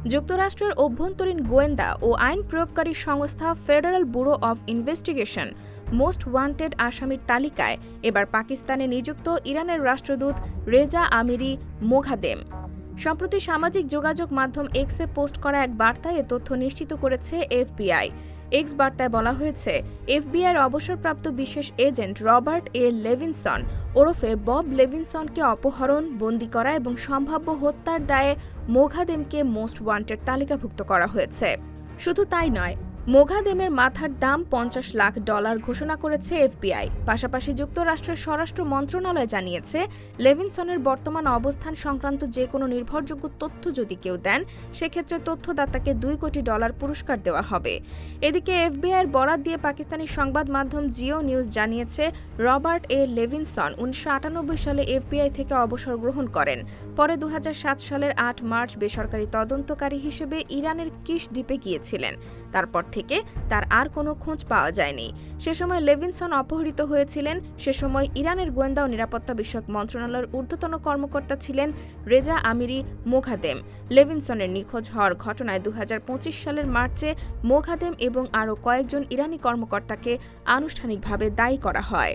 যুক্তরাষ্ট্রের অভ্যন্তরীণ গোয়েন্দা ও আইন প্রয়োগকারী সংস্থা federal bureau of investigation most wanted আসামির তালিকায় এবার পাকিস্তানে নিযুক্ত ইরানের রাষ্ট্রদূত রেজা আমিরি মোঘাদেম। সম্প্রতি সামাজিক যোগাযোগ মাধ্যম এক্সে পোস্ট করা এক বার্তায় এ তথ্য নিশ্চিত করেছে এফবিআই। এক্স বার্তায় বলা হয়েছে, এফবিআইয়ের অবসরপ্রাপ্ত বিশেষ এজেন্ট রবার্ট এ লেভিনসন ওরফে বব লেভিনসনকে অপহরণ, বন্দী করা এবং সম্ভাব্য হত্যার দায়ে মোঘাদেমকে মোস্ট ওয়ান্টেড তালিকাভুক্ত করা হয়েছে। শুধু তাই নয়, মোঘাদেমের মাথার দাম $50 লাখ ঘোষণা করেছে এফবিআই। পাশাপাশি যুক্তরাষ্ট্রের স্বরাষ্ট্র মন্ত্রণালয় জানিয়েছে, লেভিনসনের বর্তমান অবস্থান সংক্রান্ত যে কোনো নির্ভরযোগ্য তথ্য যদি কেউ দেন, সেক্ষেত্রে তথ্যদাতাকে $2 কোটি পুরস্কার দেওয়া হবে। এদিকে এফবিআইয়ের বরাত দিয়ে পাকিস্তানি সংবাদ মাধ্যম জিও নিউজ জানিয়েছে, রবার্ট এ লেভিনসন 1998 সালে এফবিআই থেকে অবসর গ্রহণ করেন। পরে 2007 সালের 8 মার্চ বেসরকারি তদন্তকারী হিসেবে ইরানের কিশ দ্বীপে গিয়েছিলেন। তারপর থেকে তার আর কোনো খোঁজ পাওয়া যায়নি। সে সময় লেভিনসন অপহৃত হয়েছিলেন। সে সময় ইরানের গোয়েন্দা ও নিরাপত্তা বিষয়ক মন্ত্রণালয়ের ঊর্ধ্বতন কর্মকর্তা ছিলেন রেজা আমিরি মোঘাদেম। লেভিনসনের নিখোঁজ হওয়ার ঘটনায় 2025 সালের মার্চে মোঘাদেম এবং আরও কয়েকজন ইরানি কর্মকর্তাকে আনুষ্ঠানিকভাবে দায়ী করা হয়।